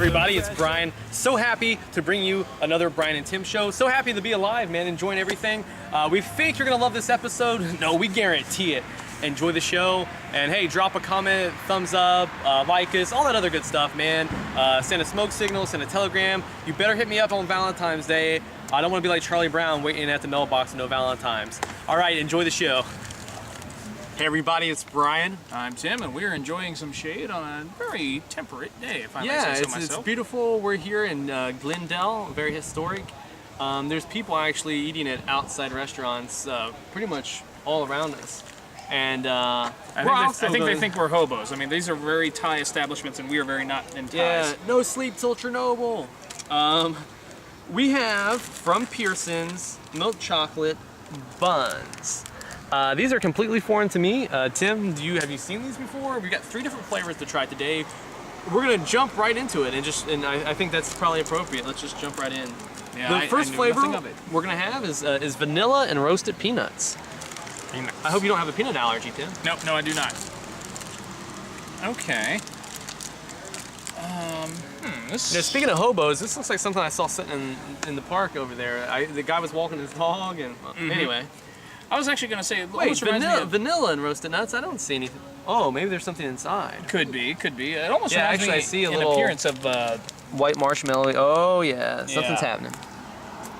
everybody, it's Brian. So happy to bring you another Brian and Tim show. So happy to be alive, man, enjoying everything. We think you're gonna love this episode. No, we guarantee it. Enjoy the show, and hey, drop a comment, thumbs up, like us, all that other good stuff, man. Send a smoke signal, send a telegram. You better hit me up on Valentine's Day. I don't want to be like Charlie Brown waiting at the mailbox and no Valentine's. All right, enjoy the show. Hey everybody, it's Brian. I'm Tim, and we're enjoying some shade on a very temperate day, if I may say so myself. It's beautiful. We're here in Glendale, very historic. There's people actually eating at outside restaurants pretty much all around us. And I think they think we're hobos. I mean, these are very Thai establishments, and we are very not in Thais. Yeah, no sleep till Chernobyl. We have from Pearson's milk chocolate buns. These are completely foreign to me. Tim, have you seen these before? We've got 3 different flavors to try today. We're gonna jump right into it, and I think that's probably appropriate. Let's just jump right in. Yeah, the first flavor we're gonna have is vanilla and roasted peanuts. I hope you don't have a peanut allergy, Tim. Nope, no, I do not. Okay. Speaking of hobos, this looks like something I saw sitting in the park over there. The guy was walking his dog, and anyway. I was actually going to say, wait, vanilla and roasted nuts? I don't see anything. Oh, maybe there's something inside. Could be. It almost reminds me I see a an little appearance of white marshmallow. Oh yeah, something's happening.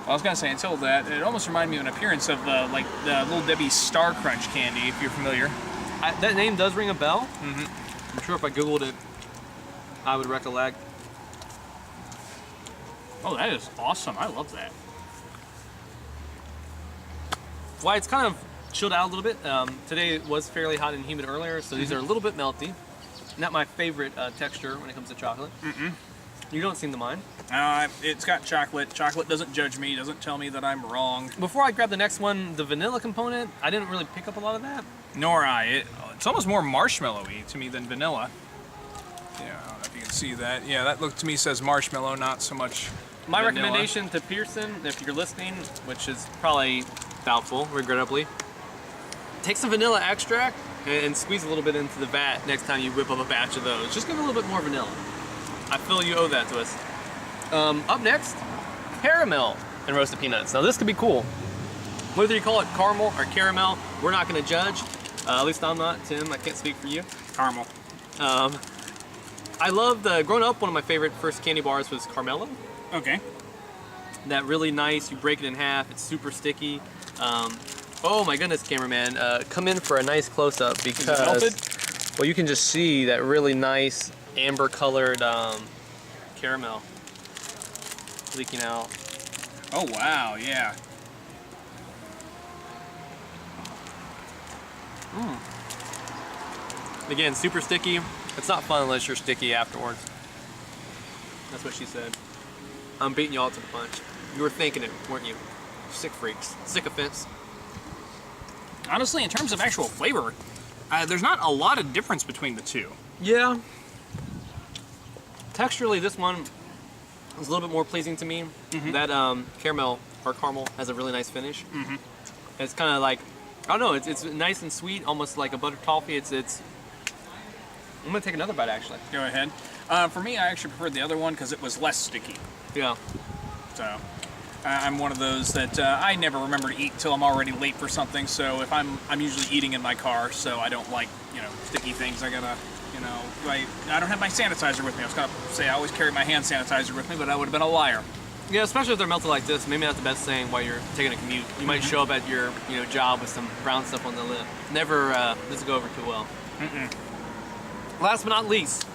I was gonna say, until that, it almost reminded me of an appearance of like the Little Debbie Star Crunch candy, if you're familiar. That name does ring a bell. I'm sure if I Googled it, I would recollect. Oh, that is awesome. I love that. Well, it's kind of chilled out a little bit. Today was fairly hot and humid earlier, so these are a little bit melty. Not my favorite texture when it comes to chocolate. You don't seem to mind. It's got chocolate. Chocolate doesn't judge me, doesn't tell me that I'm wrong. Before I grab the next one, the vanilla component, I didn't really pick up a lot of that. Nor I. It's almost more marshmallowy to me than vanilla. Yeah, I don't know if you can see that. Yeah, that look to me says marshmallow, not so much My vanilla. recommendation to Pearson, if you're listening, which is probably doubtful, regrettably, take some vanilla extract and squeeze a little bit into the vat next time you whip up a batch of those. Just give it a little bit more vanilla. I feel you owe that to us. Up next, caramel and roasted peanuts. Now this could be cool. Whether you call it caramel or caramel, we're not gonna judge. At least I'm not, Tim, I can't speak for you. Caramel. I loved, growing up, one of my favorite first candy bars was Carmelo. Okay. That really nice, you break it in half, it's super sticky. Oh my goodness, cameraman, come in for a nice close-up because, is it melted? Well, you can just see that really nice amber-colored caramel leaking out. Oh wow, yeah. Again, super sticky. It's not fun unless you're sticky afterwards. That's what she said. I'm beating you all to the punch. You were thinking it, weren't you? Sick freaks. Sycophants. Honestly, in terms of actual flavor, there's not a lot of difference between the two. Yeah. Texturally, this one is a little bit more pleasing to me. That caramel or caramel has a really nice finish. It's kind of like, I don't know, it's nice and sweet, almost like a buttered toffee. I'm gonna take another bite actually. Go ahead. For me, I actually preferred the other one because it was less sticky. Yeah. So, I'm one of those that I never remember to eat until I'm already late for something. So if I'm usually eating in my car, so I don't like sticky things. I gotta I don't have my sanitizer with me. I was gonna say I always carry my hand sanitizer with me, but I would have been a liar. Yeah, especially if they're melted like this. Maybe not the best thing while you're taking a commute. You might show up at your job with some brown stuff on the lip. Never doesn't go over too well. Last but not least,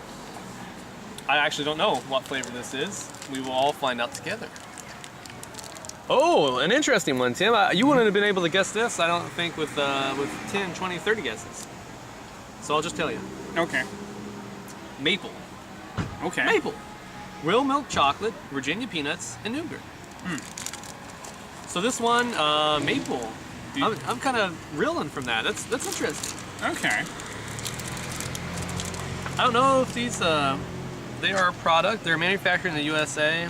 I actually don't know what flavor this is. We will all find out together. Oh, an interesting one, Tim. You wouldn't have been able to guess this, I don't think, with 10, 20, 30 guesses. So I'll just tell you. Okay. Maple. Okay. Maple. Real milk chocolate, Virginia peanuts, and nougat. So this one, maple. I'm kind of reeling from that. That's interesting. Okay. I don't know if these they are a product. They're manufactured in the USA.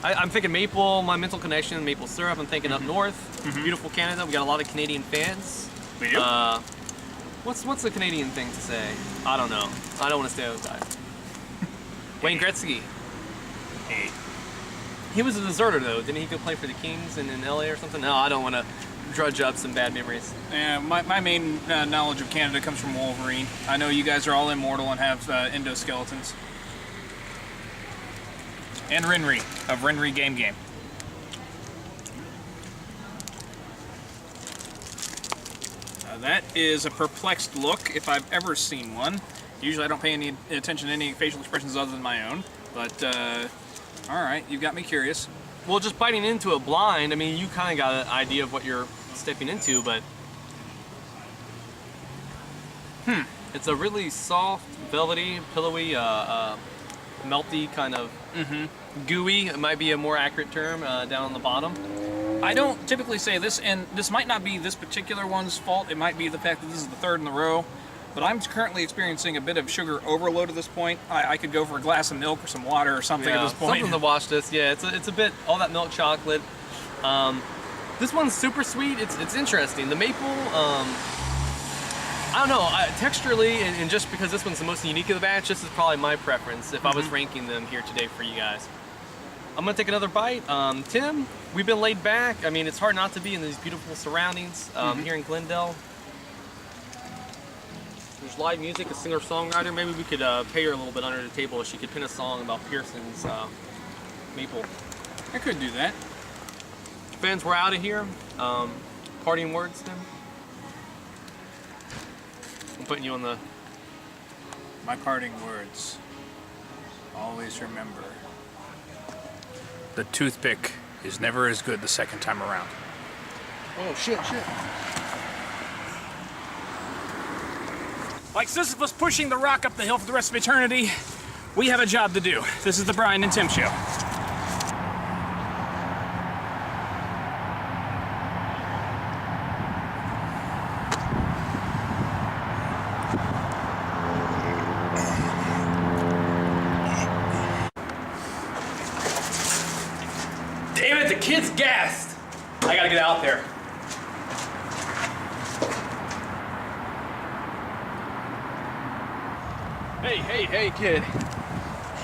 I'm thinking maple. My mental connection, maple syrup. I'm thinking up north, beautiful Canada. We got a lot of Canadian fans. We do. What's the Canadian thing to say? I don't know. I don't want to stereotype. Wayne Gretzky. Hey. He was a deserter though. Didn't he go play for the Kings in LA or something? No, I don't want to drudge up some bad memories. My main knowledge of Canada comes from Wolverine. I know you guys are all immortal and have endoskeletons. And Rinri of Rinri Game Game. That is a perplexed look if I've ever seen one. Usually I don't pay any attention to any facial expressions other than my own, but all right, you've got me curious. Well, just biting into it blind, I mean, you kind of got an idea of what you're stepping into, but it's a really soft, velvety, pillowy, melty kind of gooey. It might be a more accurate term down on the bottom. I don't typically say this, and this might not be this particular one's fault. It might be the fact that this is the third in the row, but I'm currently experiencing a bit of sugar overload at this point. I could go for a glass of milk or some water or something at this point. Something to wash this. Yeah, it's a bit all that milk chocolate. This one's super sweet. It's interesting. The maple. I don't know. Texturally, and just because this one's the most unique of the batch, this is probably my preference if I was ranking them here today for you guys. I'm gonna take another bite. Tim, we've been laid back. I mean, it's hard not to be in these beautiful surroundings here in Glendale. There's live music, a singer-songwriter. Maybe we could pay her a little bit under the table if she could pin a song about Pearson's maple. I could do that. Fans, we're out of here. Parting words, Tim? I'm putting you on the... My parting words. Always remember. The toothpick is never as good the second time around. Oh, shit. Like Sisyphus pushing the rock up the hill for the rest of eternity, we have a job to do. This is the Brian and Tim Show. Damn it, the kid's gassed. I gotta get out there. Hey, kid.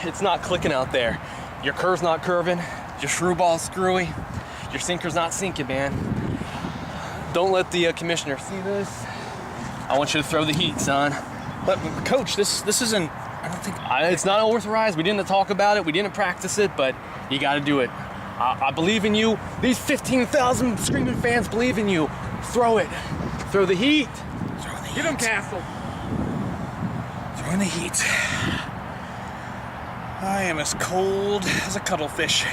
It's not clicking out there. Your curve's not curving. Your screwball's screwy. Your sinker's not sinking, man. Don't let the commissioner see this. I want you to throw the heat, son. But Coach, this isn't. I don't think it's not authorized. We didn't talk about it. We didn't practice it, but you got to do it. I believe in you. These 15,000 screaming fans believe in you. Throw it. Throw the heat. Get him, Castle. Throwing the heat. I am as cold as a cuttlefish.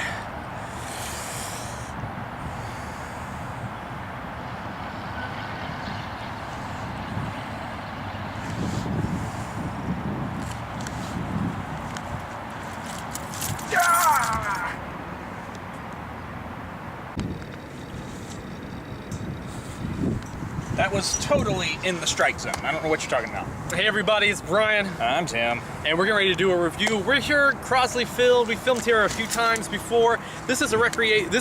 That was totally in the strike zone. I don't know what you're talking about. Hey everybody, it's Brian. I'm Tim. And we're getting ready to do a review. We're here at Crosley Field. We filmed here a few times before. This is a recreation,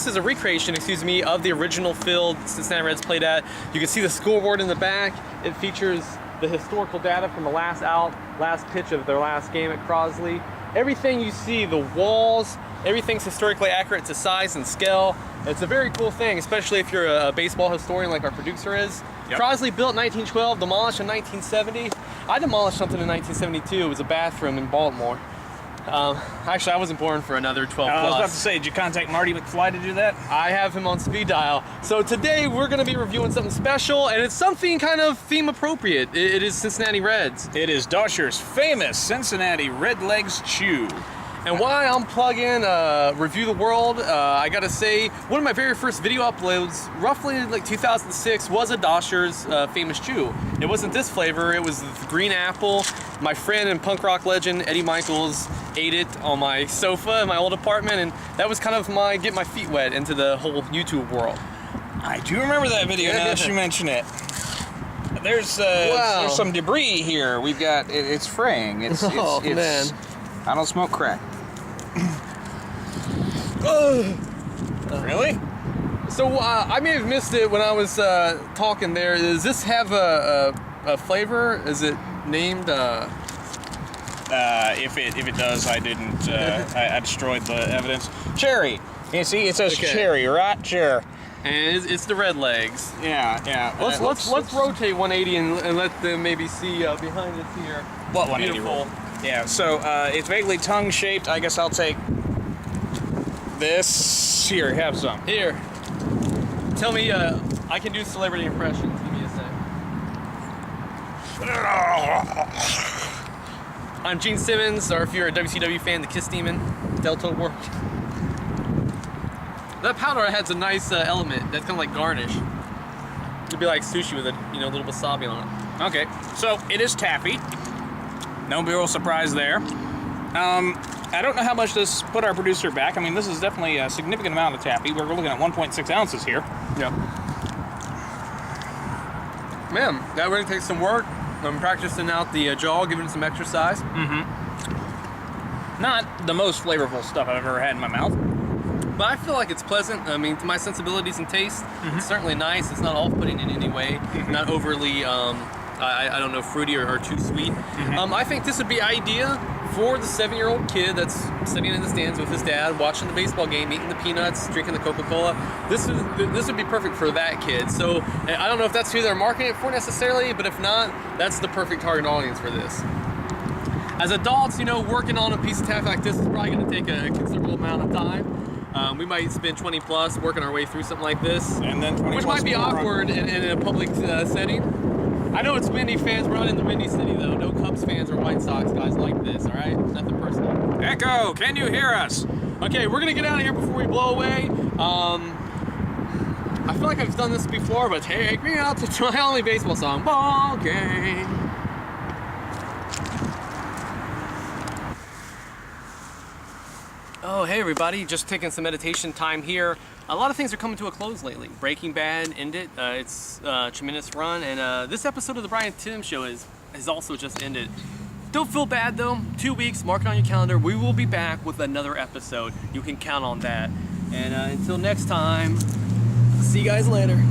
of the original field Cincinnati Reds played at. You can see the scoreboard in the back. It features the historical data from the last pitch of their last game at Crosley. Everything you see, the walls, everything's historically accurate to size and scale. It's a very cool thing, especially if you're a baseball historian like our producer is. Yep. Crosley built in 1912, demolished in 1970. I demolished something in 1972. It was a bathroom in Baltimore. Actually, I wasn't born for another 12 plus. I was about to say, did you contact Marty McFly to do that? I have him on speed dial. So today we're going to be reviewing something special, and it's something kind of theme appropriate. It is Cincinnati Reds. It is Doscher's famous Cincinnati Redlegs Chew. And while I'm plugging Review the World, I gotta say, one of my very first video uploads, roughly like 2006, was a Doscher's famous chew. It wasn't this flavor, it was the green apple. My friend and punk rock legend, Eddie Michaels, ate it on my sofa in my old apartment, and that was kind of get my feet wet into the whole YouTube world. I do remember that video now that you mention it. There's some debris here. We've got, it's fraying. It's man. I don't smoke crack. Really? So I may have missed it when I was talking there. Does this have a flavor? Is it named? If it does, I didn't. I destroyed the evidence. Cherry. You see, it says cherry, right? Cherry. And it's the Redlegs. Yeah. Let's rotate 180 and let them maybe see behind us here. What 180? Beautiful. Yeah. So it's vaguely tongue-shaped. I guess I'll take this. Here, have some. Here. Tell me, I can do celebrity impressions. Give me a sec. I'm Gene Simmons, or if you're a WCW fan, the Kiss Demon, Delta World. That powder has a nice element. That's kind of like garnish. It'd be like sushi with a little wasabi on it. Okay, so it is Taffy. No real surprise there. I don't know how much this put our producer back. I mean, this is definitely a significant amount of Taffy. We're looking at 1.6 ounces here. Yeah. Man, that really takes some work. I'm practicing out the jaw, giving it some exercise. Not the most flavorful stuff I've ever had in my mouth. But I feel like it's pleasant. I mean, to my sensibilities and taste, it's certainly nice. It's not off-putting in any way. Not overly, I don't know, fruity or too sweet. I think this would be ideal for the 7-year-old kid that's sitting in the stands with his dad, watching the baseball game, eating the peanuts, drinking the Coca-Cola. This would be perfect for that kid. So I don't know if that's who they're marketing it for necessarily, but if not, that's the perfect target audience for this. As adults, working on a piece of taffy like this is probably going to take a considerable amount of time. We might spend 20 plus working our way through something like this, and then 20 which plus might be awkward in a public setting. I know it's windy, fans. We're not in the windy city though. No Cubs fans or White Sox guys like this. All right, nothing personal. Echo, can you hear us? Okay, we're gonna get out of here before we blow away. I feel like I've done this before, but take me out to my only baseball song, ball game. Oh, hey everybody, just taking some meditation time here. A lot of things are coming to a close lately. Breaking Bad ended, it's a tremendous run, and this episode of the Brian Tim Show has also just ended. Don't feel bad though, 2 weeks, mark it on your calendar. We will be back with another episode. You can count on that. And until next time, see you guys later.